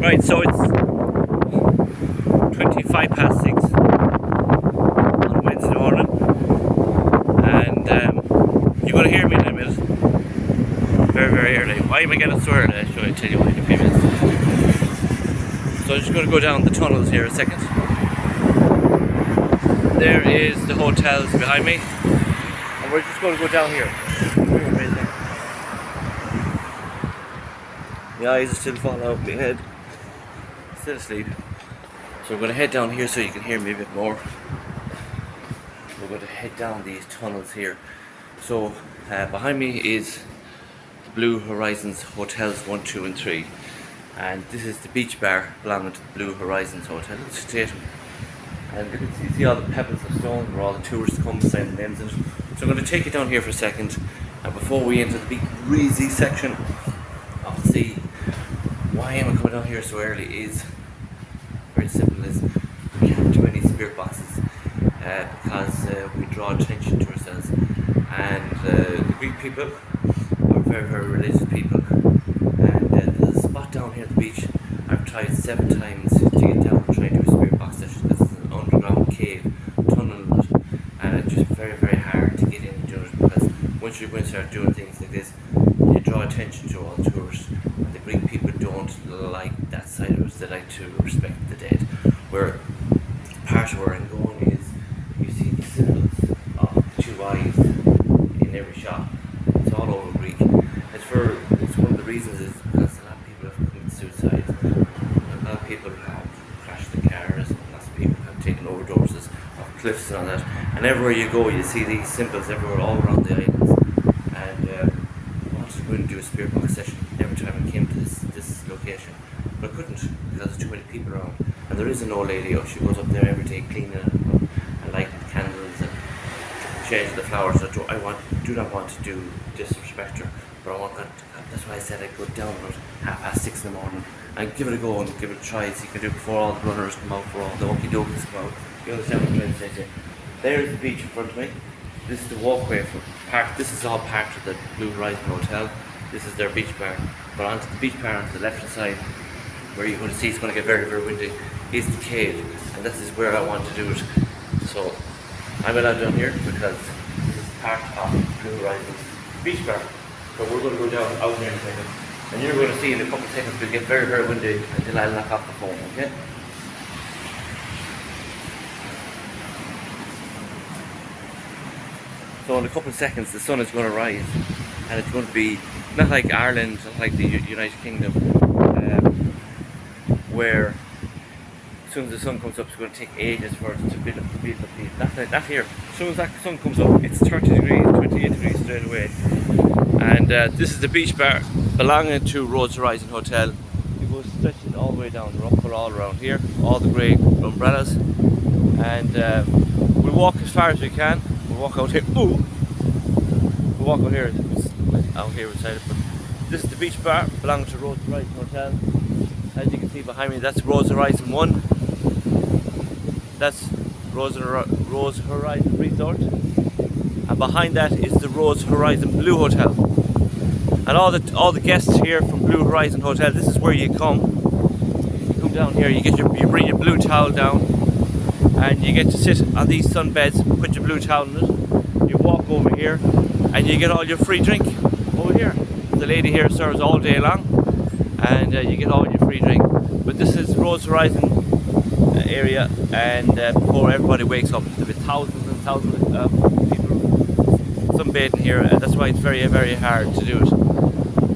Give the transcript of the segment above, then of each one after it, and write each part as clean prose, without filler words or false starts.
Right, so it's 25 past 6 on a Wednesday morning, and you're going to hear me in a minute. Very, very early. Why am I getting so early? I'll tell you why in a few minutes. So I'm just going to go down the tunnels here a second. There is the hotels behind me, and we're just going to go down here. Amazing. The eyes are still falling out of my head. Still asleep. So we're going to head down here so you can hear me a bit more. We're going to head down these tunnels here. So behind me is the Blue Horizons Hotels 1, 2 and 3. And this is the beach bar belonging to the Blue Horizons Hotel. Let's just take them. And you can see all the pebbles of stone where all the tourists come to sign their names in. So I'm going to take you down here for a second. And before we enter the big breezy section of the sea, why am I coming down here so early is very simple. Is we can't do any spirit boxes because we draw attention to ourselves. And the Greek people are very, very religious people. And there's a spot down here at the beach. I've tried 7 times to get down and try and do a spirit box session. This is an underground cave, tunnel, and it's just very, very hard to get in and do it because once you're going to start doing things like this, you draw attention to all tourists. And the Greek people don't like that side of us. They like to respect the dead. Where part of where I'm going is you see the symbols of the 2 eyes in every shop. It's all over Greek. It's one of the reasons is because a lot of people have committed suicide. A lot of people have crashed the cars. Lots of people have taken overdoses of cliffs and all that. And everywhere you go, you see these symbols everywhere, all around the islands. And I wanted to go and do a spirit box session every time I came to this location, but I couldn't because there's too many people around. And there is an old lady. She goes up there every day cleaning and lighting the candles and changing the flowers. I do not want to disrespect her, but I want that. That's why I said I'd go down about 6:30 in the morning and give it a go and give it a try. So you can do it before all the runners come out, before all the okie dokies come out. You understand what I'm trying to say to you? There's the beach in front of me. This is the walkway from part. This is all part of the Blue Horizon Hotel. This is their beach bar. But onto the beach bar on the left hand side, where you're going to see it's going to get very, very windy, is the cave, and this is where I want to do it. So I'm allowed down here because this is part of Blue Horizon beach bar. So we're going to go down out here in a second, and you're going to see in a couple of seconds it'll get very, very windy until I knock off the phone. Okay? So in a couple of seconds the sun is going to rise, and it's going to be not like Ireland, not like the United Kingdom, where as soon as the sun comes up it's going to take ages for it to build up the heat. Not here. As soon as that sun comes up it's 30 degrees, 28 degrees straight away. And this is the beach bar belonging to Rhodos Horizon Hotel. It goes stretching all the way down, the rock all around here, all the grey umbrellas. And we'll walk as far as we can. We'll walk out here. Ooh! We'll walk out here. Out here beside it. But this is the beach bar belonging to Rhodos Horizon Hotel. As you can see behind me, that's Rhodos Horizon 1. That's Rhodos Horizon Resort. And behind that is the Rhodos Horizon Blue Hotel. And all the guests here from Blue Horizon Hotel, this is where you come. You come down here, you bring your blue towel down, and you get to sit on these sunbeds, put your blue towel in it. You walk over here, and you get all your free drink over here. The lady here serves all day long, and you get all your free drink. But this is Rhodos Horizon area, and before everybody wakes up, there'll be thousands and thousands of people sunbathing here, and that's why it's very, very hard to do it.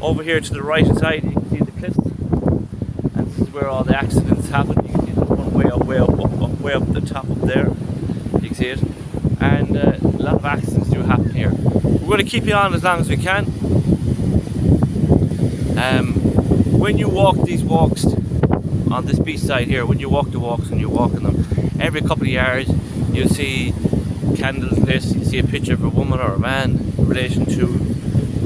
Over here to the right hand side, you can see the cliffs, and this is where all the accidents happen. You can see the one way up the top up there. You can see it, and a lot of accidents do happen here. We're going to keep you on as long as we can. When you walk these walks on this beach side here, when you walk the walks and you're walking them, every couple of yards you'll see candles lit. You see a picture of a woman or a man in relation to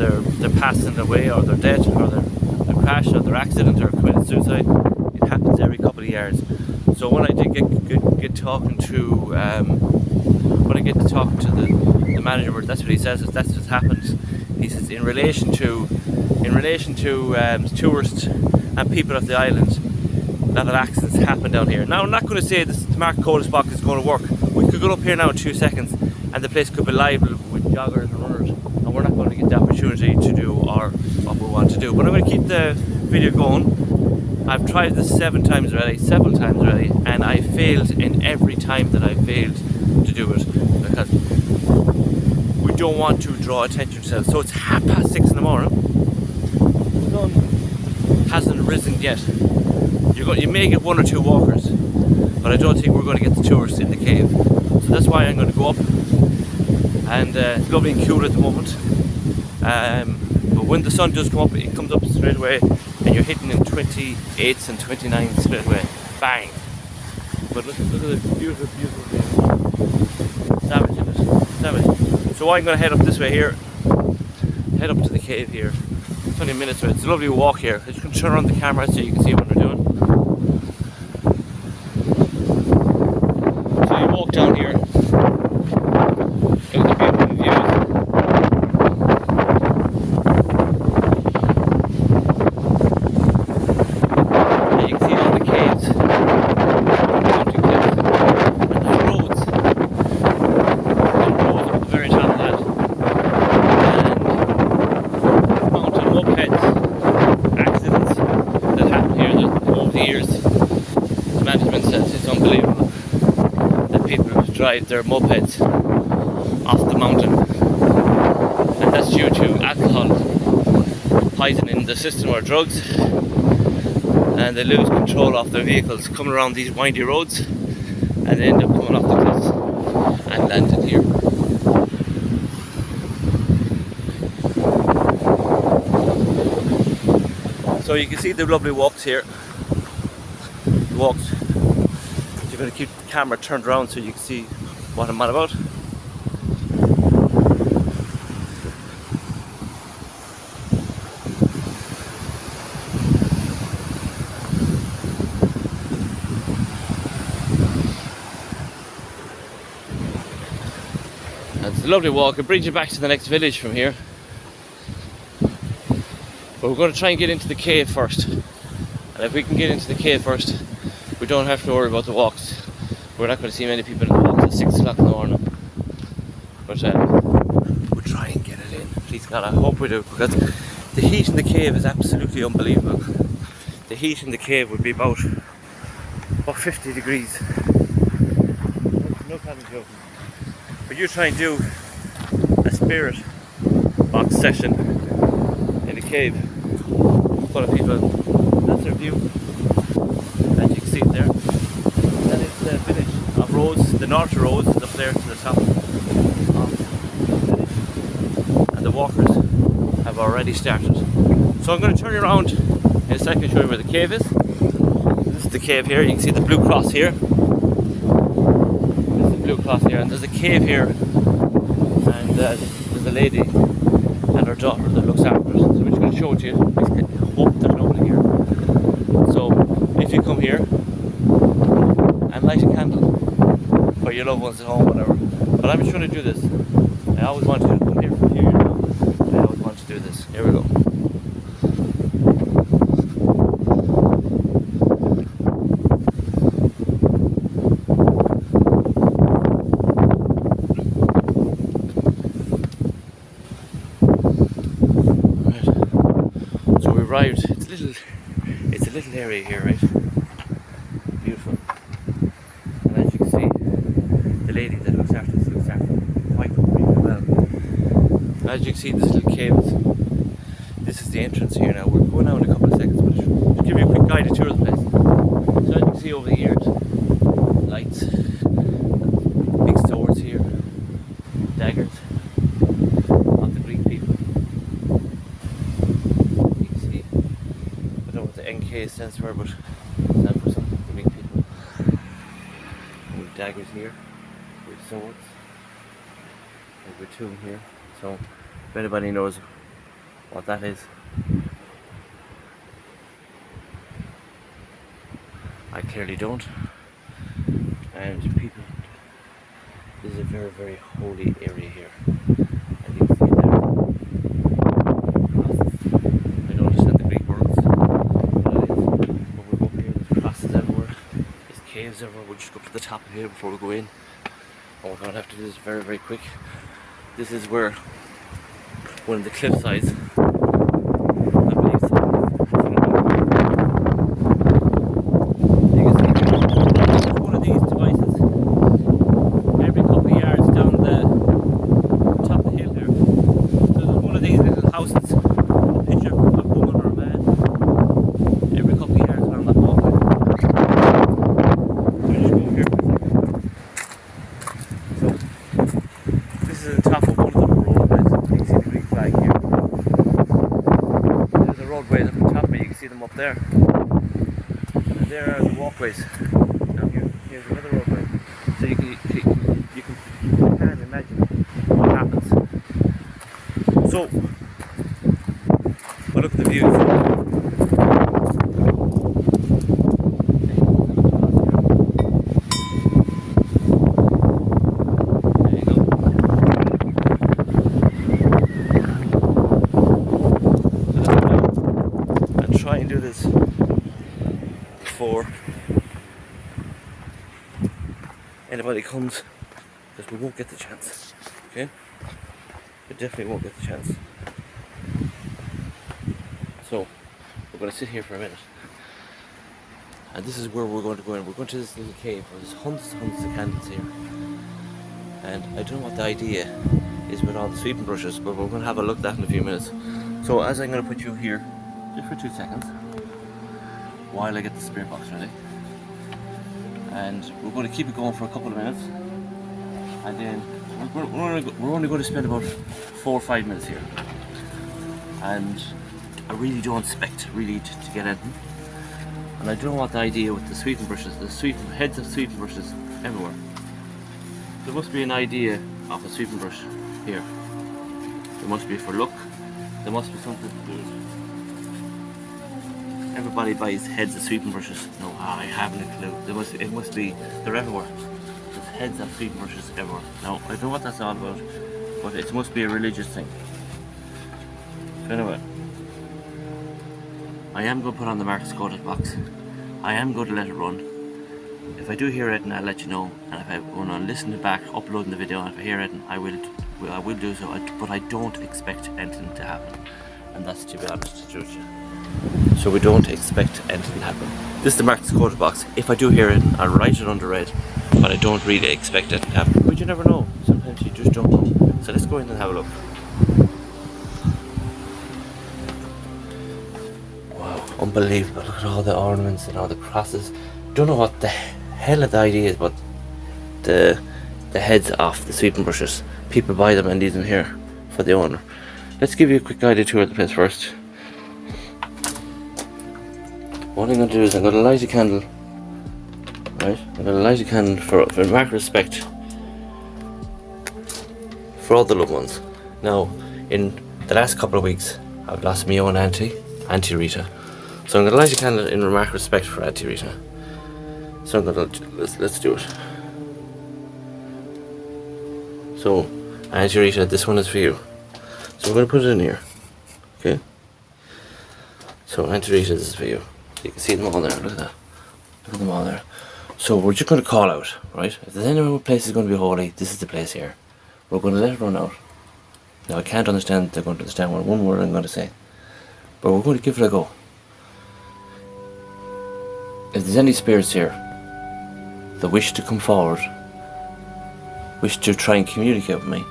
their passing away, or their death, or their crash, or their accident, or committed suicide. It happens every couple of yards. So when I did get talking to the manager, that's what he says. That's what happens. He says in relation to tourists and people of the island, a lot of accidents happen down here. Now I'm not going to say this Mark Coldest box is going to work. We could go up here now in 2 seconds and the place could be liable with joggers and runners, and we're not going to get the opportunity to do what we want to do. But I'm going to keep the video going. I've tried this several times already, and I failed in every time that I failed to do it, because we don't want to draw attention to ourselves. So it's 6:30 in the morning. The sun hasn't risen yet. You may get 1 or 2 walkers, but I don't think we're going to get the tourists in the cave. So that's why I'm going to go up. And it's lovely and cool at the moment. But when the sun does come up, it comes up straight away, and you're hitting in 28s and 29s straight away. Bang! But look at this beautiful, beautiful thing. Savage, isn't it? Savage. So I'm going to head up this way here. Head up to the cave here. 20 minutes away. It's a lovely walk here. I'm just going to turn around the camera so you can see what we're doing. So you walk down here. Look at the beautiful views. And you can see all the caves. Mountain cliffs. And there's roads. There's roads up at the very top of that. And mountain mopeds. Accidents that happen here over the years. The management says it's unbelievable that people drive their mopeds off the mountain, and that's due to alcohol poisoning in the system or drugs, and they lose control of their vehicles coming around these windy roads, and they end up coming off the cliffs and landing here. So you can see the lovely walks here. The walks. You're going to keep the camera turned around so you can see what I'm on about. It's a lovely walk. It brings you back to the next village from here. But we're going to try and get into the cave first. And if we can get into the cave first, we don't have to worry about the walks. We're not going to see many people in the walks at 6 o'clock in the morning. But we'll try and get it in. Please God, I hope we do, because the heat in the cave is absolutely unbelievable. The heat in the cave would be about 50 degrees. No kind of joking. But you try and do a spirit box session in the cave full of people. That's their view, as you can see it there. That is the village of Rhodos. The north of Rhodos is up there to the top of the village, and the walkers have already started. So I'm going to turn you around in a second and show you where the cave is. This is the cave here. You can see the blue cross here. Blue cross here, and there's a cave here, and there's a lady and her daughter that looks after us. So we're just going to show it to you. I hope there's nobody here. So if you come here and light a candle for your loved ones at home, whatever. But I'm just trying to do this. I always wanted to come here for a few years now. I always wanted to do this. Here we go. Arrived. It's a little area here, right? Beautiful. And as you can see, the lady that looks after us looks after quite really well. As you can see, this little cave. This is the entrance here now. We're going out in a couple of seconds, but to give you a quick guided tour of the place. So as you can see over here, lights, big swords here, daggers. NK stands for, but stands for something to meet people. With daggers here, with swords, and with tomb here. So if anybody knows what that is, I clearly don't. And people, this is a very, very holy area here. And you can see it there. I don't understand the Greek words. But we'll go up here, there's crosses as ever, we'll just go up to the top of here before we go in. And we're going to have to do this very, very quick. This is where one of the cliff sides, I believe so. You can see there's one of these devices every couple of yards down the top of the hill here. So there's one of these little houses, a picture of a woman or a man every couple of yards around that walkway. So just go here for a second. So this is the top of one of the roadways. You can see the green flag here. There's the roadways up the top, but you can see them up there. And there are the walkways. Now here's another roadway. So you can't imagine what happens. So, but look at the views. There you go. And try and do this before anybody comes, because we won't get the chance. Okay? We definitely won't get the chance. So we're going to sit here for a minute, and this is where we're going to go in. We're going to this little cave where there's hundreds and hundreds of candles here, and I don't know what the idea is with all the sweeping brushes, but we're going to have a look at that in a few minutes. So as I'm going to put you here just for 2 seconds while I get the spirit box ready, and we're going to keep it going for a couple of minutes, and then we're only going to spend about 4 or 5 minutes here, and I really don't expect really to get anything. And I don't know what the idea with the sweeping brushes, the heads of sweeping brushes everywhere. There must be an idea of a sweeping brush here. There must be for luck. There must be something to do with it. Everybody buys heads of sweeping brushes. No, I haven't a clue. It must be, they're everywhere. There's heads of sweeping brushes everywhere. Now, I don't know what that's all about, but it must be a religious thing. So anyway, I am going to put on the Marcus Rhodos box. I am going to let it run. If I do hear it, I'll let you know. And if I want to listen back, uploading the video, and if I hear it, I will do so. But I don't expect anything to happen. And that's, to be honest, the truth. So we don't expect anything to happen. This is the Marcus Rhodos box. If I do hear it, I'll write it under red. But I don't really expect it to happen. But you never know. Sometimes you just don't know. So let's go in and have a look. Wow, unbelievable. Look at all the ornaments and all the crosses. Don't know what the hell the idea is, but the heads off the sweeping brushes. People buy them and leave them here for the owner. Let's give you a quick guided tour of the place first. What I'm going to do is I'm going to light a candle. Right? I'm going to light a candle for mark respect for all the loved ones. Now, in the last couple of weeks, I've lost my own Auntie Rita. So I'm going to light a candle in mark respect for Auntie Rita. So I'm going to, let's do it. So, Auntie Rita, this one is for you. So we're going to put it in here. Okay? So Auntie Rita, this is for you. You can see them all there, look at that. Look at them all there. So we're just going to call out, right? If there's any place is going to be holy, this is the place here. We're going to let it run out. Now I can't understand, they're going to understand one word I'm going to say. But we're going to give it a go. If there's any spirits here that wish to come forward, wish to try and communicate with me,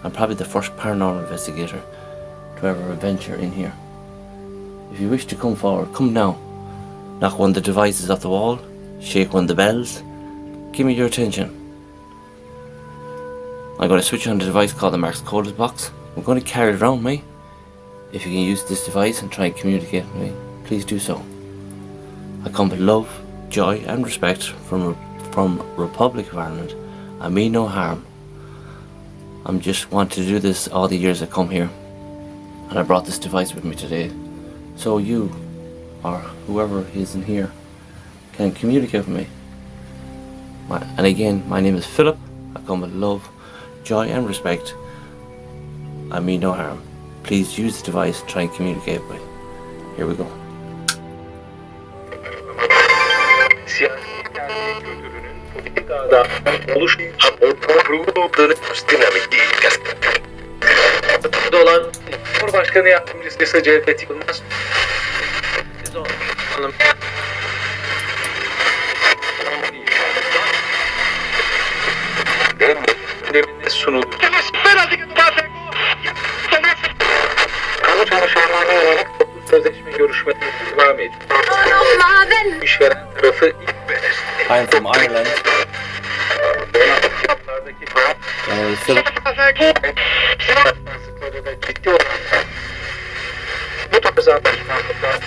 I'm probably the first paranormal investigator to ever venture in here. If you wish to come forward, come now. Knock one of the devices off the wall, shake one of the bells, give me your attention. I'm going to switch on the device called the Marcus Rhodos box. I'm going to carry it around me. If you can use this device and try and communicate with me, please do so. I come with love, joy and respect from Republic of Ireland. I mean no harm. I just want to do this all the years I come here, and I brought this device with me today. So you, or whoever is in here, can communicate with me. And again, my name is Philip. I come with love, joy and respect. I mean no harm. Please use the device and try and communicate with me. Here we go. da oluş Rhodos dinamik değil. Olan Cumhurbaşkanı Yardımcısı Cevdet Yılmaz Hanım demine sunuldu. Kamu çalışanlarına yönelik toplu sözleşme görüşmeleri devam ediyor. İşveren tarafı I'm from Ireland. ciddi oranda bu tarz anlaşmalarla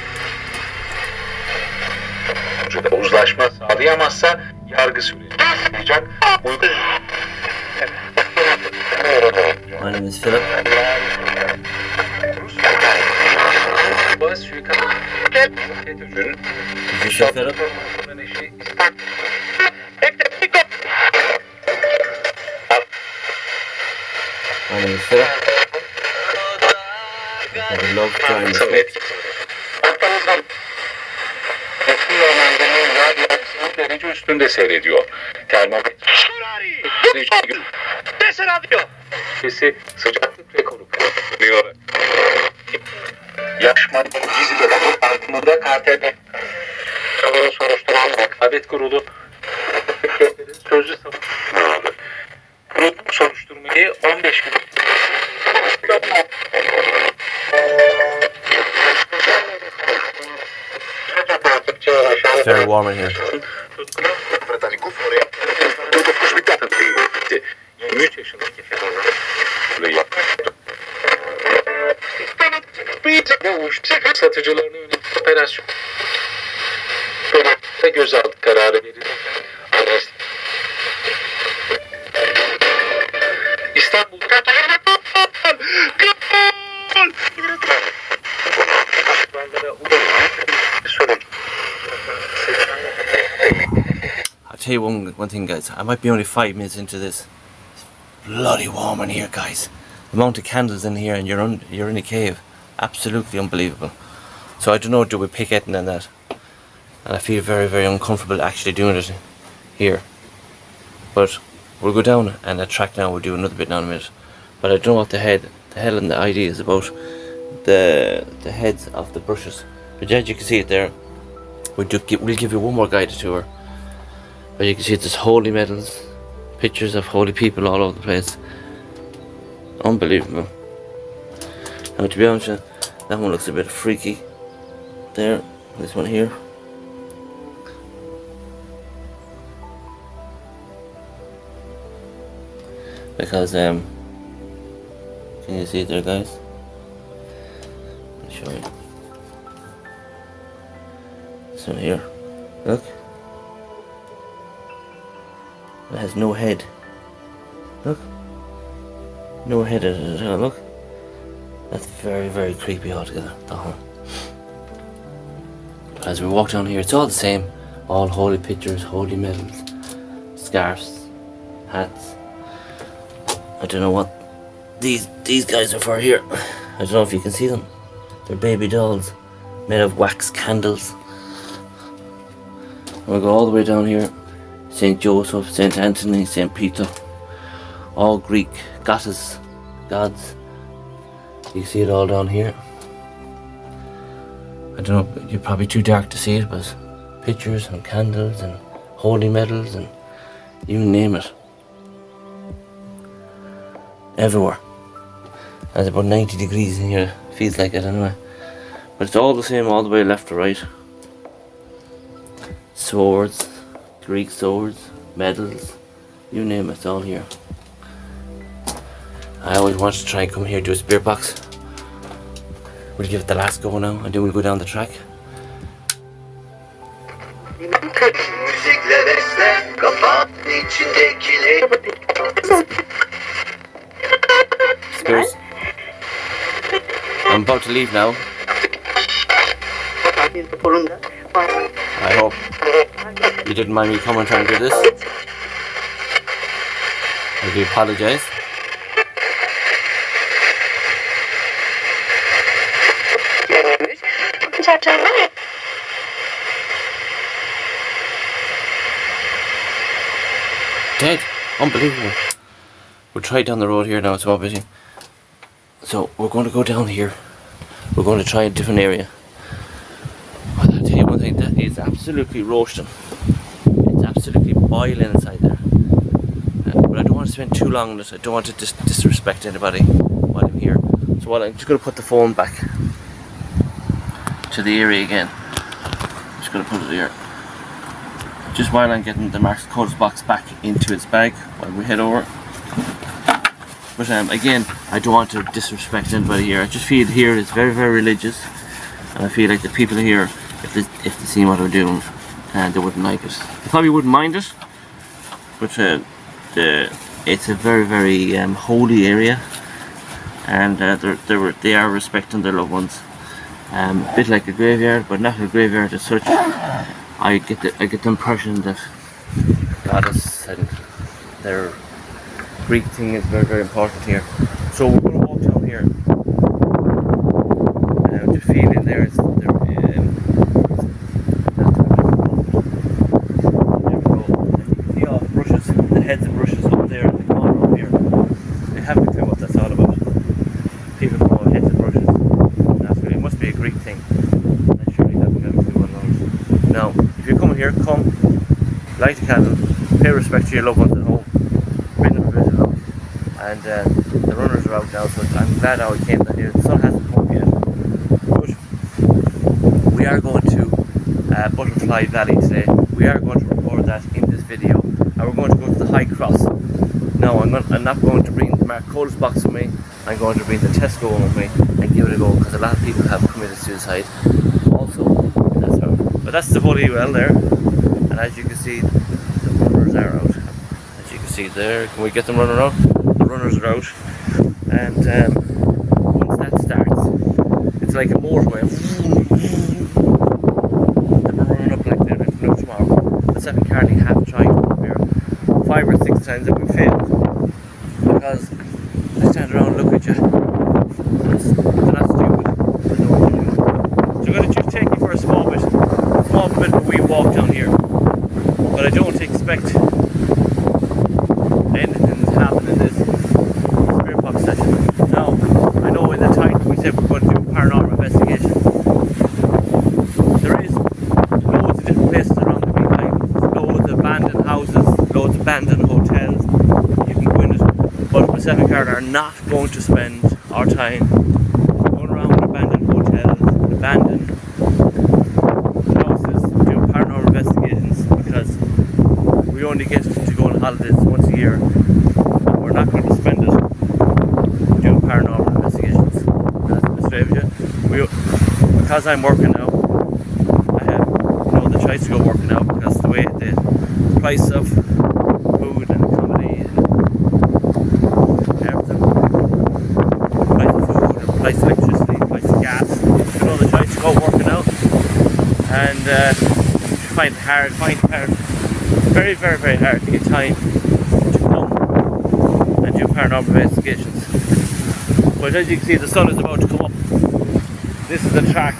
uzlaşma sağlayamazsa yargı süreci başlayacak. My name is Philip. FETÖ'cünün Is this Philip? My name is Philip. I have a love time. Derece üstünde seyrediyor. Termometre sıcaklık rekoru kırılıyor. Yaşma Gizi'de altında KTB soruşturan rekabet kurulu sözlü savunma kurulu soruşturmayı 15 gün It's very warm in here. 23 yaşındaki satıcılarına yönelik operasyon gözaltı kararı verildi. İstanbul'da I'll tell you one thing, guys. I might be only 5 minutes into this. It's bloody warm in here, guys. The amount of candles in here, and you're in a cave. Absolutely unbelievable. So I don't know, do we pick it and that? And I feel very, very uncomfortable actually doing it here. But we'll go down and a track now. We'll do another bit now in a minute. But I don't know what the hell and the idea is about the heads of the brushes. But as you can see it there, we'll give you one more guided tour. But you can see it's just holy medals, pictures of holy people all over the place. Unbelievable. Now to be honest with you, that one looks a bit freaky. There, this one here. Because can you see it there, guys? Let me show you. This one here. Look. It has no head. Look. No head in it at all, look. That's very, very creepy altogether, that one. As we walk down here, it's all the same. All holy pictures, holy medals, scarves, hats. I don't know what these guys are for here. I don't know if you can see them. They're baby dolls made of wax candles. We'll go all the way down here. Saint Joseph, Saint Anthony, Saint Peter. All Greek goddesses, gods. You can see it all down here. I don't know, you're probably too dark to see it, but pictures and candles and holy medals and you name it. Everywhere. And it's about 90 degrees in here, feels like it anyway. But it's all the same all the way left to right. Swords, Greek swords, medals, you name it, it's all here. I always wanted to try and come here and do a spirit box. We'll give it the last go now and then we'll go down the track. Spirits. I'm about to leave now. I hope you didn't mind me coming and trying to do this. I do apologise. Unbelievable. We'll try down the road here now, it's more busy. So we're going to go down here. We're going to try a different area. But I'll tell you one thing, that is absolutely roasting. It's absolutely boiling inside there. But I don't want to spend too long on this. I don't want to disrespect anybody while I'm here. So I'm just going to put the phone back to the area again. I'm just going to put it here. Just while I'm getting the Marks Codes box back into its bag while we head over. But again, I don't want to disrespect anybody here. I just feel here it's very, very religious. And I feel like the people here, if they see what we're doing, they wouldn't like it. They probably wouldn't mind it. But it's a very, very holy area. And they are respecting their loved ones. A bit like a graveyard, but not a graveyard as such. I get the impression that goddess and their Greek thing is very, very important here. So we're going to walk down here. The feeling there is there we go. You see all the brushes, the heads of brushes up there in the corner up here. They haven't a clue what that's all about. People call heads of brushes. It must be a Greek thing. I surely haven't a clue what it is. Now, if you're coming here, come, light a candle, pay respect to your loved ones at home, bring them a bit of love. And the runners are out now, so I'm glad how it came down here. The sun hasn't come up yet. But we are going to Butterfly Valley today. We are going to record that in this video. And we're going to go to the High Cross. No, I'm not going to bring the Mark Coles box with me. I'm going to bring the Tesco one with me and give it a go, because a lot of people have committed suicide also in that road. But that's the Holy Well there, and as you can see, the runners are out. As you can see there, can we get them running out? The runners are out, and once that starts, it's like a motorway. They're running up like they're lifting up tomorrow. The second car they have tried to come here 5 or 6 times that we failed, because they stand around and look at you. They're not stupid. They know what they're doing. So I'm going to just take you for a small bit of a wee walk down here. But I don't expect anything to happen in this spirit box session. Now, I know in the title we said we're going to do paranormal investigation. There is loads of different places around the Green Island. Loads of abandoned houses, loads of abandoned hotels. You can go in it. But myself and Carl are not going to spend our time going around abandoned hotels, abandoned houses, doing paranormal investigations, because we only get to go on holidays once a year, and we're not going to spend it doing paranormal investigations. That's straight with you. Because I'm working now, I have the choice to go working now, because the way the price of food and accommodation, everything, price of food and price of electricity, price of gas, the choice to go working out, and find it hard, very, very, very hard to get time to come and do paranormal investigations. But as you can see, the sun is about to come up. This is the track,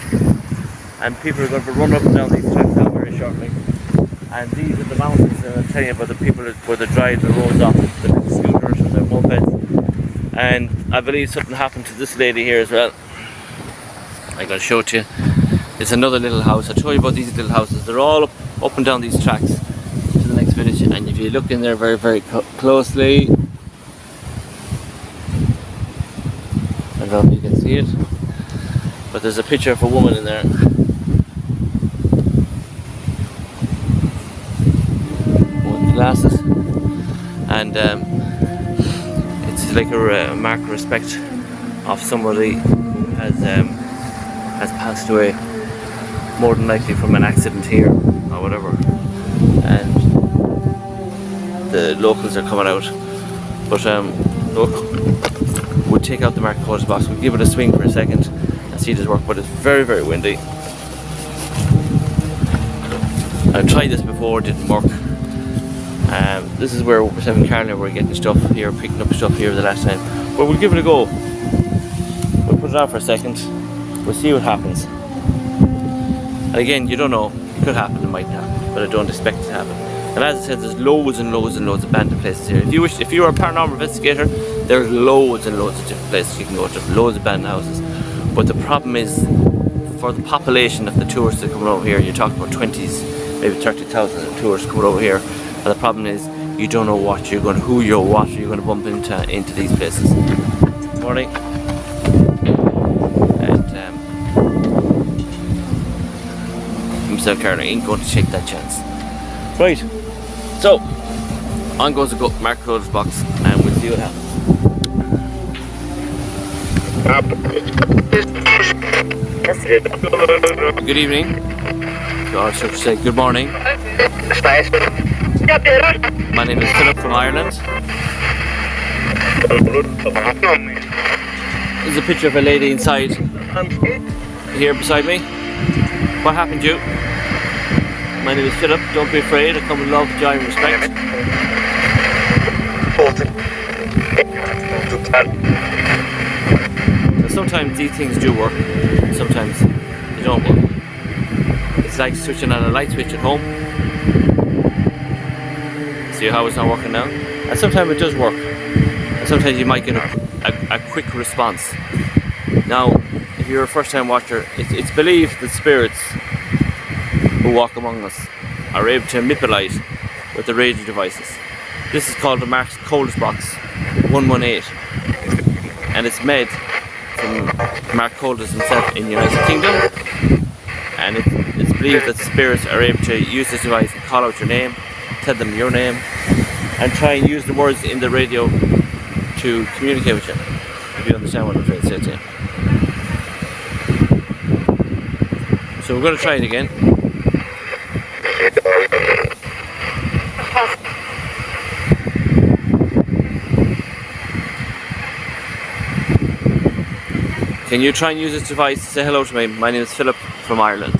and people are going to run up and down these tracks now very shortly. And these are the mountains that I'm telling you about, the people where they drive the roads off, the big scooters and the mopeds. And I believe something happened to this lady here as well. I'm going to show it to you. It's another little house. I'll show you about these little houses. They're all up and down these tracks to the next village. And if you look in there very, very closely, I don't know if you can see it, but there's a picture of a woman in there. With glasses. And it's like a mark of respect of somebody who has passed away, more than likely from an accident here or whatever, and the locals are coming out. But look, we'll take out the Mark Codes box, we'll give it a swing for a second and see this work, but it's very, very windy. I've tried this before, it didn't work. This is where myself and Carla were getting stuff here, picking up stuff here the last time, but we'll give it a go. We'll put it on for a second, we'll see what happens. And again, you don't know, it could happen, it might not, but I don't expect it to happen. And as I said, there's loads and loads and loads of abandoned places here. If you are a paranormal investigator, there's loads and loads of different places you can go to, loads of abandoned houses. But the problem is, for the population of the tourists that come over here, you're talking about 20s, maybe 30,000 tourists coming over here. And the problem is, you don't know what you're going to bump into these places. Morning. And himself Carter ain't going to take that chance. Right. So, on goes the Mark Rhodos box, and we'll see what happens. Good evening. God, I should say good morning. My name is Philip from Ireland. There's a picture of a lady inside here beside me. What happened to you? My name is Philip. Don't be afraid. I come with love, joy and respect. So sometimes these things do work. Sometimes they don't work. It's like switching on a light switch at home. See how it's not working now? And sometimes it does work. And sometimes you might get a quick response. Now, if you're a first time watcher, it's believed that spirits who walk among us are able to manipulate with the radio devices. This is called the Mark Rhodos box 118. And it's made from Mark Rhodos himself in the United Kingdom. And it's believed that spirits are able to use this device and call out your name, tell them your name, and try and use the words in the radio to communicate with you, if you understand what I'm trying to say to you. So we're going to try it again. Can you try and use this device to say hello to me? My name is Philip from Ireland.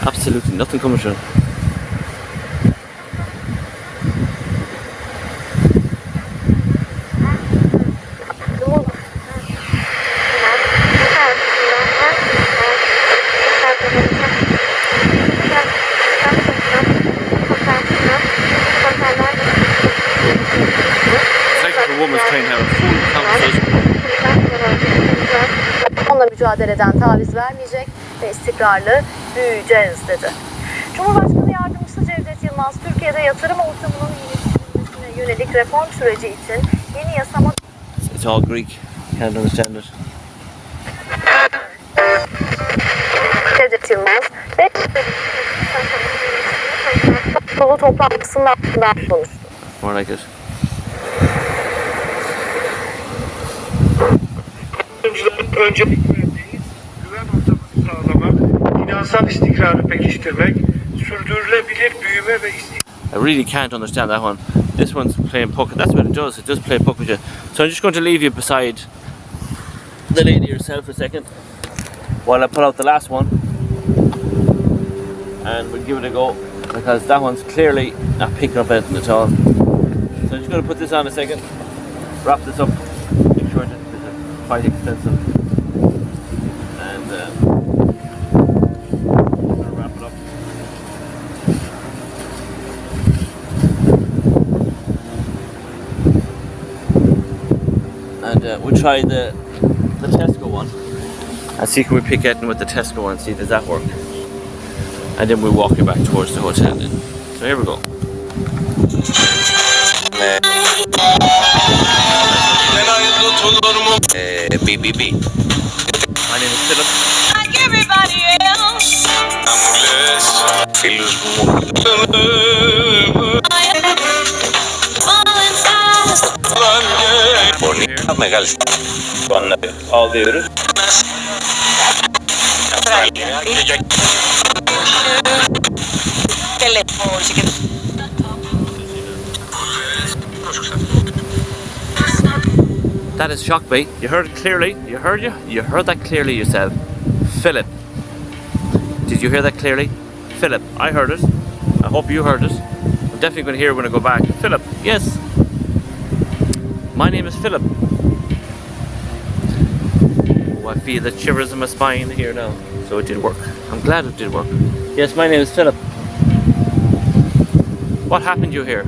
Absolutely nothing coming through. Onunla mücadeleden taviz vermeyecek ve istikrarlı büyüyeceğiz dedi. Cumhurbaşkanı Yardımcısı Cevdet Yılmaz, Türkiye'de yatırım ortamının iyileştirilmesine yönelik reform süreci için yeni yasama... It's all Greek. Can't understand it. Cevdet Yılmaz ve kurulu toplantısında konuştu. More like it. Öncelik verdiği güven ortamını sağlamak, finansal istikrarı pekiştirmek, sürdürülebilir büyüme ve I really can't understand that one. This one's playing poker. That's what it does. It does play poker with you. So I'm just going to leave you beside the lady herself for a second while I pull out the last one, and we'll give it a go, because that one's clearly not picking up anything at all. So I'm just going to put this on a second, wrap this up, make sure that this is quite expensive, and I'm going to wrap it up. And we'll try the Tesco one and see, can we pick it with the Tesco one and see, does that work? And then we'll walk you back towards the hotel then. So here we go. BBB. My name is Philip. Like everybody else. Μεγάλη alıyoruz. That has shocked me. You heard it clearly. You heard that clearly yourself. Philip. Did you hear that clearly? Philip. I heard it. I hope you heard it. I'm definitely going to hear it when I go back. Philip, yes. My name is Philip. Oh, I feel the shivers in my spine here now. So it did work. I'm glad it did work. Yes, my name is Philip. What happened to you here?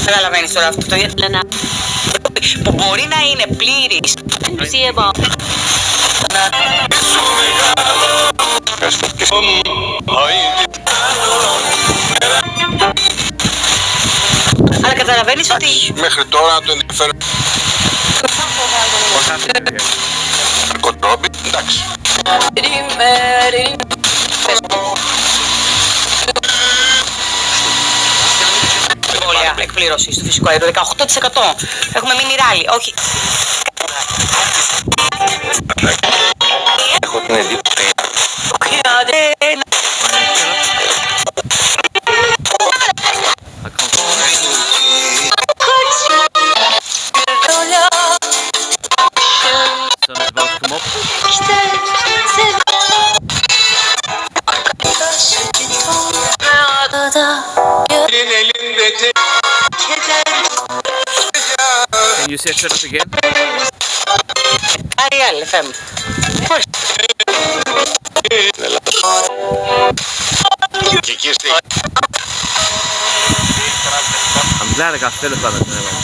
Καταλαβαίνεις τώρα αυτό το λένε που μπορεί να είναι πλήρης. Αλλά καταλαβαίνεις ότι μέχρι τώρα το ενδιαφέρον κοντρόμπι, εντάξει. Εκπλήρωση στο φυσικό αέριο 18%. Έχουμε μείνει ράλι, όχι. Έχω την εντύπωση. Sun is about to come up. Can you say Philip again? Ariel FM. I'm glad I got Philip on it anyway.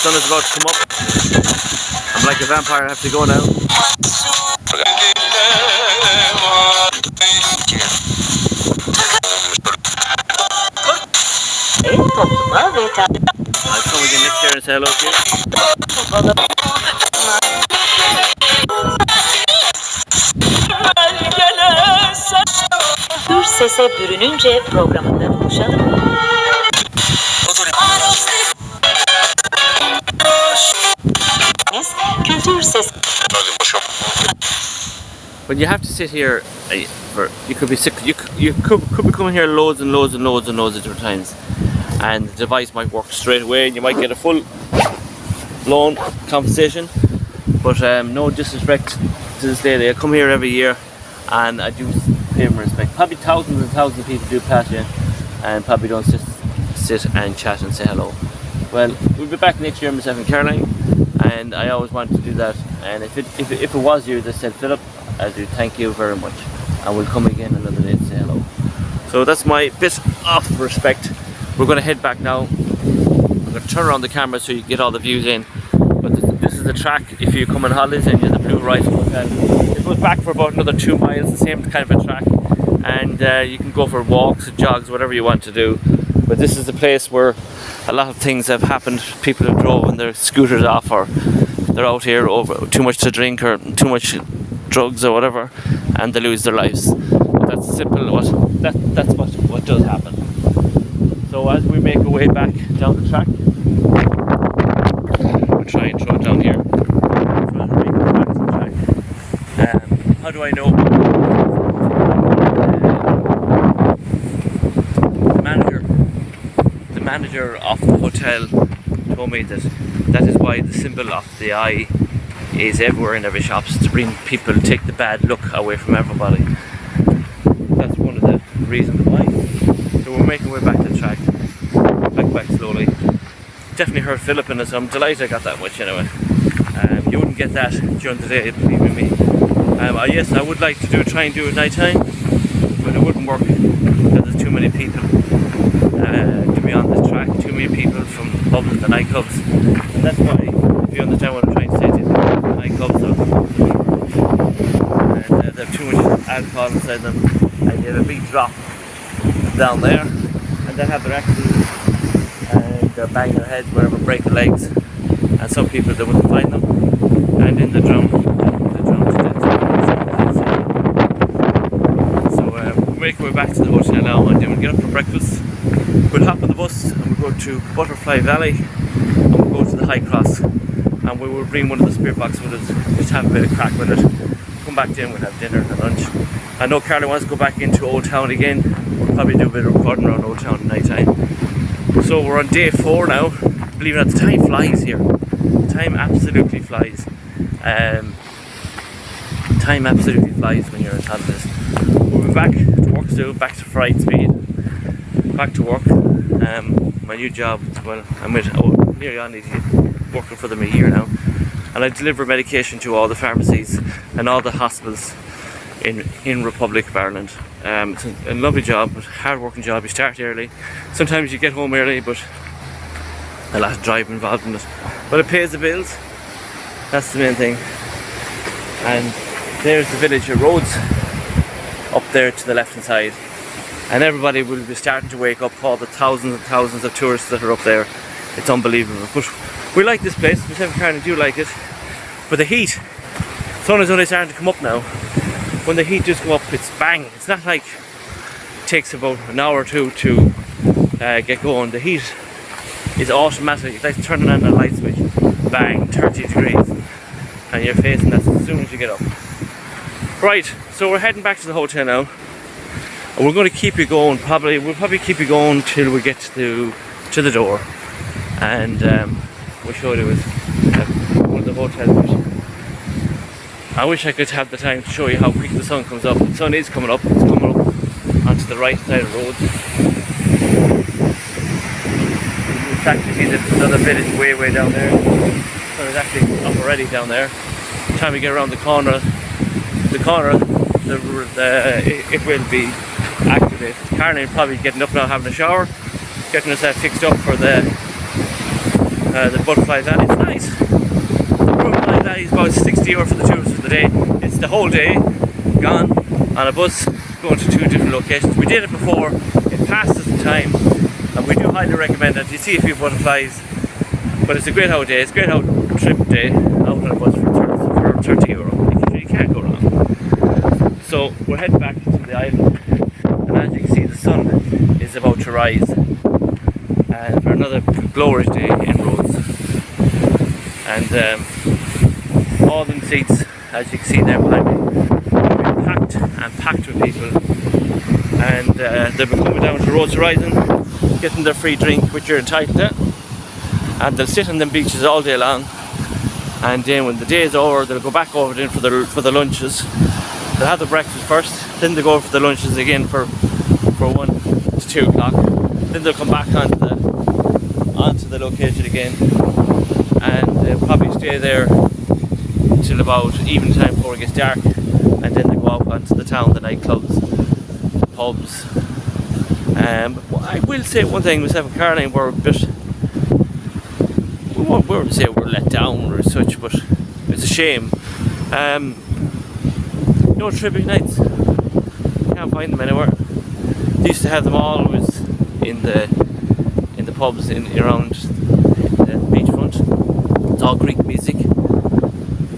Sun is about to come up. I'm like a vampire, I have to go now. I'll come again next year and say hello to you. Dur sese bürününce programından buluşalım. Kültür ses. But you have to sit here for, you could be sick, you could be coming here loads and loads and loads and loads of different times, and the device might work straight away and you might get a full blown conversation. But no disrespect to this lady, I come here every year and I do pay them respect. Probably thousands and thousands of people do pass you and probably don't sit and chat and say hello. Well, we'll be back next year, myself and Caroline, and I always wanted to do that. And if it was you that said Philip, I do thank you very much, and we'll come again another day to say hello. So that's my bit of respect. We're going to head back now. I'm going to turn around the camera so you get all the views in. But this is the track if you come on holidays and you're the Blue Rise Hotel. It goes back for about another 2 miles, the same kind of a track, and you can go for walks, jogs, whatever you want to do. But this is the place where a lot of things have happened. People have driven their scooters off, or they're out here over too much to drink or too much drugs or whatever, and they lose their lives. But that's simple. That's what does happen. So as we make our way back down the track, we'll try and throw it down here. Try to make our way back to the track. How do I know? The manager of the hotel told me that is why the symbol of the eye is everywhere in every shop, to bring people, take the bad look away from everybody. That's one of the reasons why. So we're making our way back to the track, back slowly. Definitely heard Philip in it, so I'm delighted I got that much anyway. You wouldn't get that during the day, believe me. Yes, I would like to try and do it at night time, but it wouldn't work because there's too many people to be on this track, too many people from the pubs and the nightclubs, and that's why, if you understand what I'm trying to say to you, the nightclubs and they have too much alcohol inside them, and you have a big drop down there, and they have their axes and they're banging their heads wherever, break their legs, and some people they wouldn't find them, and in the drum to death. So we're making our way back to the hotel now, and then we'll get up for breakfast. We'll hop on the bus and we'll go to Butterfly Valley and we'll go to the High Cross, and we will bring one of the spirit boxes with us, just have a bit of crack with it. Come back in, we'll have dinner and lunch. I know Carly wants to go back into Old Town again. We'll probably do a bit of recording around Old Town at night time. So we're on day 4 now. Believe it or not, the time flies here. The time absolutely flies. Time absolutely flies when you're on holidays. We're back to work soon, back to fried speed, back to work. My new job, well, I'm with nearly on these, working for them a year now, and I deliver medication to all the pharmacies and all the hospitals in Republic of Ireland. It's a lovely job, but hard working job. You start early, sometimes you get home early, but a lot of driving involved in it, but it pays the bills. That's the main thing. And there's the village of Rhodos up there to the left hand side, and everybody will be starting to wake up, all the thousands and thousands of tourists that are up there. It's unbelievable, but we like this place. We kind of do like it, but the heat, sun is only starting to come up now. When the heat does go up, it's bang. It's not like it takes about an hour or two to get going. The heat is automatic. It's like turning on a light switch. Bang, 30 degrees, and you're facing that as soon as you get up. Right, so we're heading back to the hotel now, and we're going to keep you going. We'll probably keep you going till we get to the door, and we'll show you one of the hotels. I wish I could have the time to show you how quick the sun comes up. The sun is coming up. It's coming up onto the right side of the road. You can actually see there's another village way down there. The sun is actually up already down there. By the time we get around the corner, it will be activated. Caroline probably getting up now, having a shower, getting herself fixed up for the butterfly valley. It's nice. That is about 60 euro for the tours for the day. It's the whole day gone on a bus going to 2 different locations. We did it before, it passed us in time, and we do highly recommend it. You see a few butterflies, but it's a great out day. It's a great out trip day out on a bus for 30 euro. You can't go wrong. So we're heading back to the island, and as you can see, the sun is about to rise, and for another glorious day in Rhodos. And all them seats, as you can see there behind me, have been packed with people, and they'll be coming down to Rhodos Horizon, getting their free drink, which you're entitled to, and they'll sit on them beaches all day long. And then when the day is over, they'll go back over then for the lunches. They'll have the breakfast first, then they'll go for the lunches again for 1 to 2 o'clock. Then they'll come back onto the location again, and they'll probably stay there till about evening time before it gets dark, and then they go out onto the town, the nightclubs, the pubs. But I will say one thing, myself and Caroline were a bit, we won't say we're let down or such, but it's a shame. No tribute nights, can't find them anywhere. They used to have them always in the pubs around the beachfront. It's all Greek music.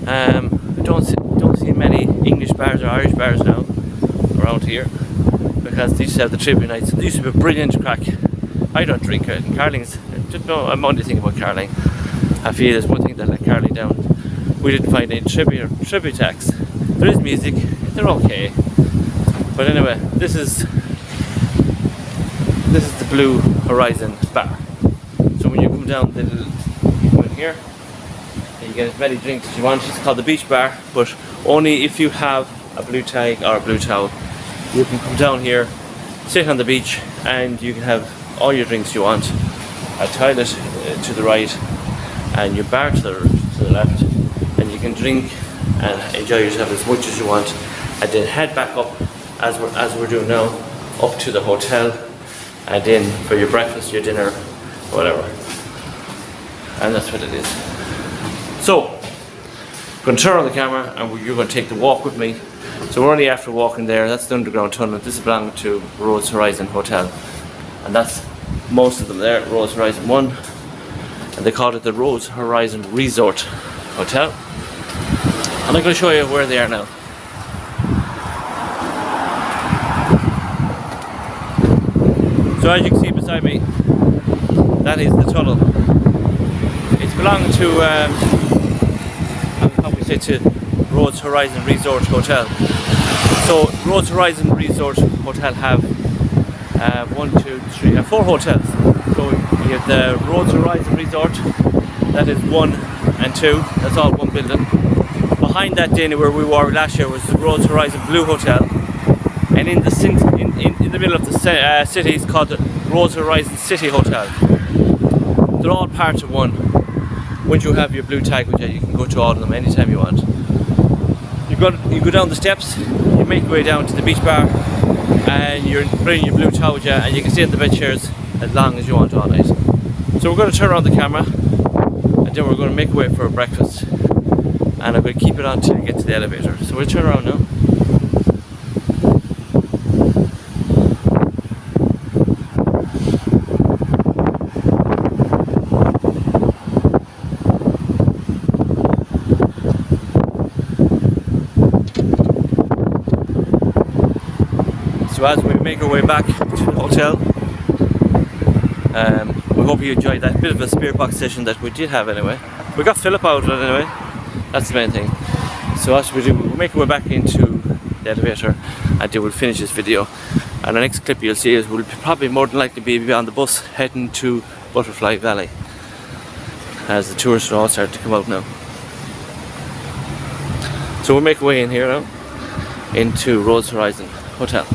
I don't see many English bars or Irish bars now around here, because they used to have the tribute nights. They used to be brilliant crack. I don't drink it, and Carling's, I'm only thinking about Carling. I feel there's one thing that let Carling down. We didn't find any tribute acts. There is music, they're okay. But anyway, this is the Blue Horizon bar. So when you come down, you come in here, and you get as many drinks as you want. It's called the beach bar, but only if you have a blue tag or a blue towel. You can come down here, sit on the beach, and you can have all your drinks you want. A toilet to the right, and your bar to the left, and you can drink and enjoy yourself as much as you want, and then head back up as we're doing now, up to the hotel, and then for your breakfast, your dinner, whatever. And that's what it is. So, I'm going to turn on the camera, and you're going to take the walk with me. So we're only after walking there. That's the underground tunnel. This is belonging to Rhodos Horizon Hotel, and that's most of them there at Rhodos Horizon 1, and they call it the Rhodos Horizon Resort Hotel. And I'm going to show you where they are now. So as you can see beside me, that is the tunnel. It's belonging to, how we say, to Rhodos Horizon Resort Hotel. So Rhodos Horizon Resort Hotel have 4 hotels. So you have the Rhodos Horizon Resort, that is 1 and 2, that's all one building. behind that dinner where we were last year was the Rhodes Horizon Blue Hotel, and in the middle of the city is called the Rhodes Horizon City Hotel. They're all parts of one. Once you have your blue tag with you, you can go to all of them anytime you want. You go down the steps, you make your way down to the beach bar, and you're bringing your blue towel with you, and you can stay in the bed chairs as long as you want all night. So we're going to turn around the camera, and then we're going to make our way for breakfast, and I'm going to keep it on until we get to the elevator. So we'll turn around now. So as we make our way back to the hotel, we hope you enjoyed that bit of a spirit box session that we did have anyway. We got Philip out of it anyway, that's the main thing. So as we do, we'll make our way back into the elevator and then we'll finish this video. And the next clip you'll see is we'll probably more than likely be on the bus heading to Butterfly Valley, as the tourists are all starting to come out now. So we'll make our way in here now, into Rhodes Horizon Hotel.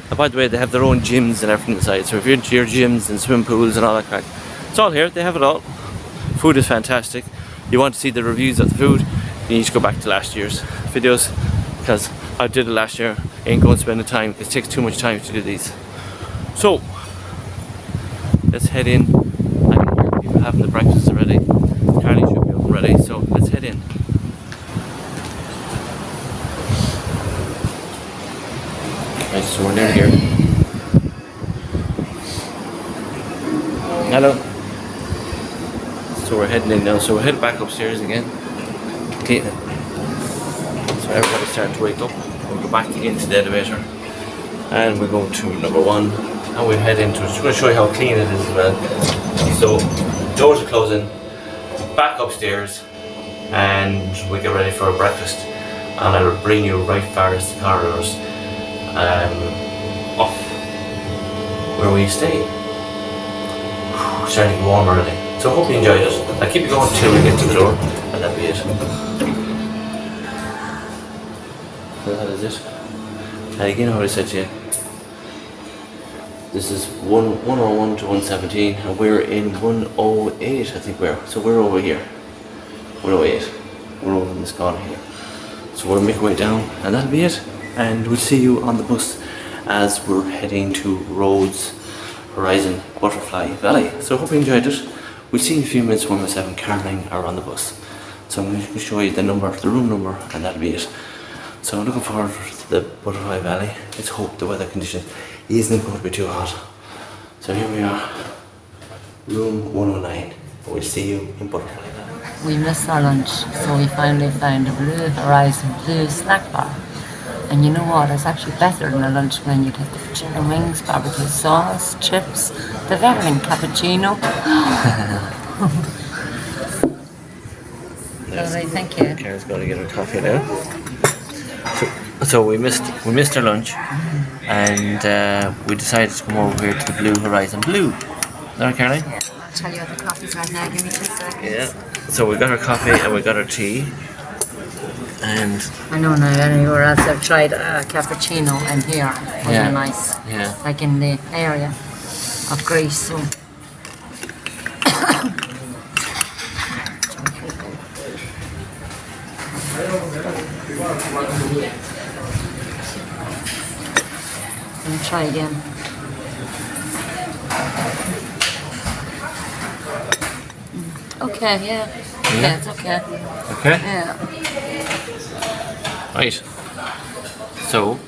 And by the way, they have their own gyms and everything inside, so if you're into your gyms and swimming pools and all that crack, it's all here, they have it all. Food is fantastic. You want to see the reviews of the food, you need to go back to last year's videos, because I did it last year. Ain't going to spend the time because it takes too much time to do these. So let's head in. I can hear people having the breakfast already. Carly should be up already, so let's head in. Right, so we're near here. Hello. So we're heading in now, so we'll head back upstairs again. Okay. So everybody's starting to wake up. We'll go back into the elevator and we'll go to number 1 and we'll head into it. Just going to show you how clean it is as well. So doors are closing, back upstairs, and we get ready for a breakfast, and I will bring you right past the corridors up where we stay. Starting to get warm already. So I hope you enjoyed it. I'll keep you going until we get to the door, and that'll be it. So that is it. And again, how I said to you, this is 101 to 117, and we're in 108, I think so we're over here. 108. We're over in this corner here. So we'll make our way down, and that'll be it. And we'll see you on the bus as we're heading to Rhodes Horizon Butterfly Valley. So I hope you enjoyed it. We'll see you in a few minutes when myself and Caroline are on the bus. So I'm going to show you the room number, and that'll be it. So I'm looking forward to the Butterfly Valley. Let's hope the weather condition isn't going to be too hot. So here we are, room 109. We'll see you in Butterfly Valley. We missed our lunch, so we finally found a Blue Horizon Blue snack bar. And you know what, it's actually better than a lunch menu. You get the chicken wings, barbecue sauce, chips, the vegan cappuccino. Lovely, thank you. Karen's going to get her coffee now. So we missed our lunch, and we decided to come over here to the Blue Horizon Blue. Is that right, Caroline? Yeah, I'll tell you what the coffee's right now, give me 2 seconds. Yeah. So we got our coffee and we got our tea. And I know now anywhere else I've tried a cappuccino, and here was nice. Yeah. Like in the area of Greece. So. Let me try again. Okay, yeah. Yeah, it's okay. okay. Yeah. Right. So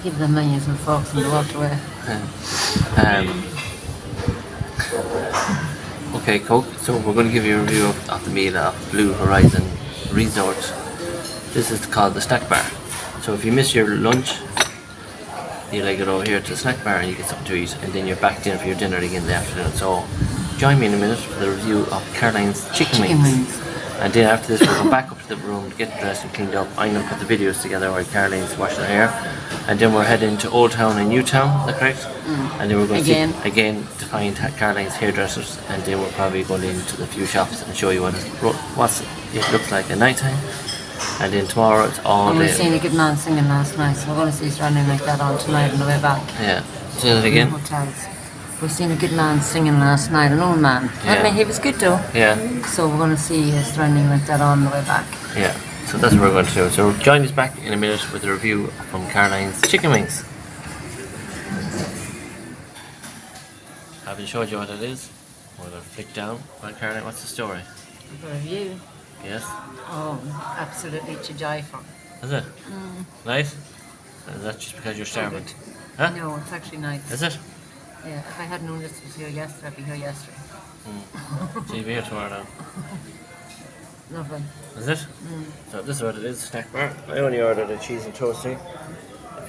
give them menus and forks and walk away. Okay, Coke. So we're going to give you a review of the meal of Blue Horizon Resort. This is called the snack bar. So if you miss your lunch, you like it over here to the snack bar and you get something to eat, and then you're back in for your dinner again in the afternoon. So join me in a minute for the review of Caroline's chicken wings. And then after this we'll go back up to the room to get dressed and cleaned up. I'm going to put the videos together while Caroline's washing her hair. And then we're heading to Old Town and New Town, is that correct? And then we're going to again to find Caroline's hairdressers, and then we're probably going into the few shops and show you what it looks like at night time. And then tomorrow it's all and day. we've seen a good man singing last night, so we're going to see us running like that on tonight on the way back. Yeah. Say that again. Hotels. We've seen a good man singing last night, an old man. Yeah. He was good though. Yeah. So we're going to see us running like that on the way back. Yeah. So that's what we're going to do. So join us back in a minute with a review from Caroline's chicken wings. I haven't showed you what it is. We're going to flick down. Well, Caroline, what's the story? The review. Yes? Oh, absolutely to die for. Is it? Nice? Is that just because you're starving? Huh? No, it's actually nice. Is it? Yeah, if I had known this was here yesterday, I'd be here yesterday. So you'll be here tomorrow now. Lovely. Is it? So this is what it is, snack bar. I only ordered a cheese and toasty,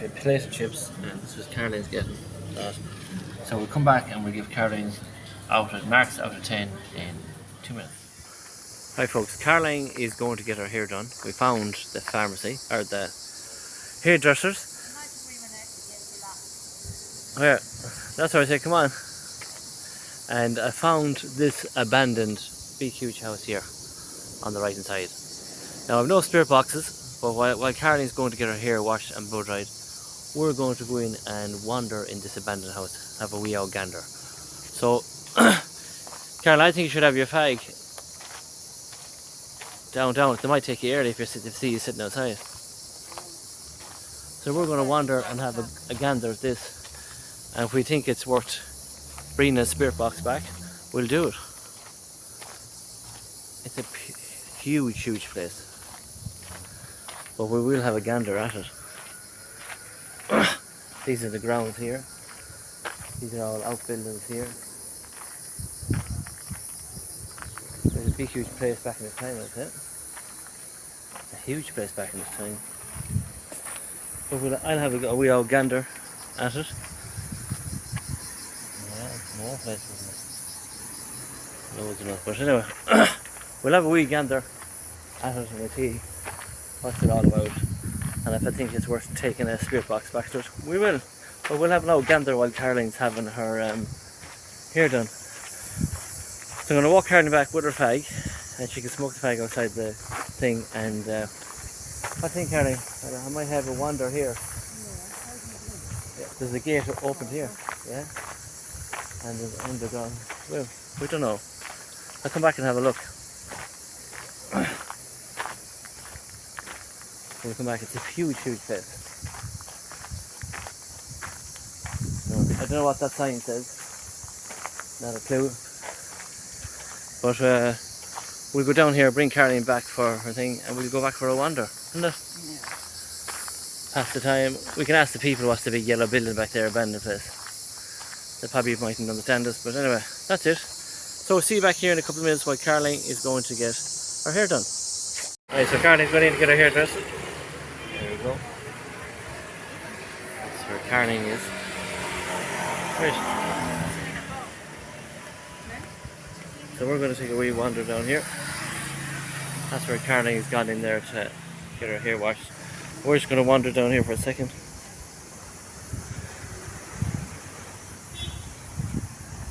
a plate of chips, and this was Caroline's getting that. So we'll come back and we'll give Caroline's marks out of 10 in 2 minutes. Hi folks, Caroline is going to get her hair done. We found the pharmacy, or the hairdressers. Oh yeah, that's what I said, come on. And I found this abandoned big huge house here on the right hand side. Now I've no spirit boxes, but while Caroline's going to get her hair washed and blow dried, we're going to go in and wander in this abandoned house, have a wee old gander. So, Carol, I think you should have your fag down. They might take you early if you see you sitting outside. So we're going to wander and have a gander at this, and if we think it's worth bringing a spirit box back, we'll do it. It's a huge place, but we will have a gander at it. These are the grounds here. These are all outbuildings here. There's a big huge place back in this time, I'd say. A huge place back in this time. But I'll have a wee old gander at it. Yeah, more places. Loads enough. But anyway, we'll have a wee gander at it and we'll see what's it all about. And if I think it's worth taking a spirit box back to it, we will. But we'll have an old gander while Caroline's having her hair done. So I'm going to walk Caroline back with her fag, and she can smoke the fag outside the thing. And I think, Caroline, I might have a wander here. Yeah, there's a gate open here, yeah? And there's underground. Well, we don't know. I'll come back and have a look. We'll come back, it's a huge place. I don't know what that sign says, not a clue. But we'll go down here, bring Caroline back for her thing, and we'll go back for a wander, isn't it? Yeah. Pass the time. We can ask the people what's the big yellow building back there, abandoned place. They probably mightn't understand us, but anyway, that's it. So we'll see you back here in a couple of minutes while Caroline is going to get her hair done. Alright, so Caroline's going in to get her hair dressed. There we go. That's where Caroline is. Right. So we're going to take a wee wander down here. That's where Caroline has gone in there to get her hair washed. We're just going to wander down here for a second.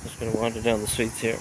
Just going to wander down the streets here.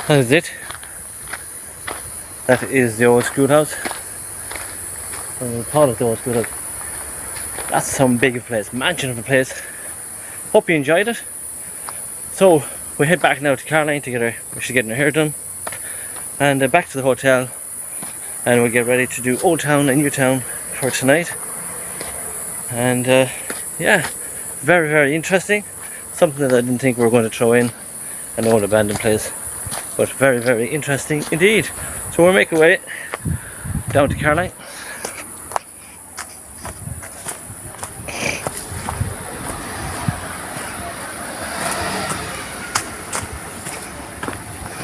That is it. That is the old schoolhouse. We'll call it the old schoolhouse. That's some big of a place, mansion of a place. Hope you enjoyed it. So we head back now to Caroline to get her, she's getting her hair done. And back to the hotel. And we'll get ready to do Old Town and New Town for tonight. And yeah, very, very interesting. Something that I didn't think we were going to throw in, an old abandoned place. But very, very interesting indeed. So we'll make our way down to Caroline.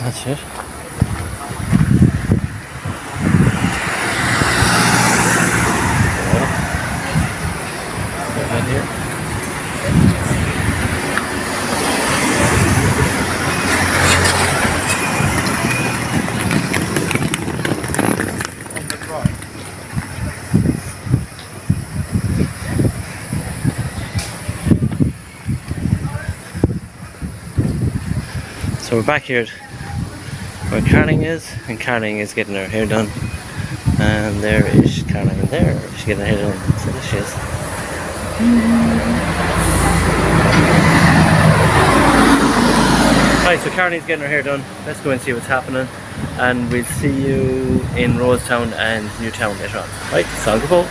That's it. Right here. So we're back here where Caroline is, and Caroline is getting her hair done. And there is Caroline there, she's getting her hair done. So there she is. Right, so Caroline's getting her hair done. Let's go and see what's happening. And we'll see you in Rhodes Town and New Town later on. Right, sound good.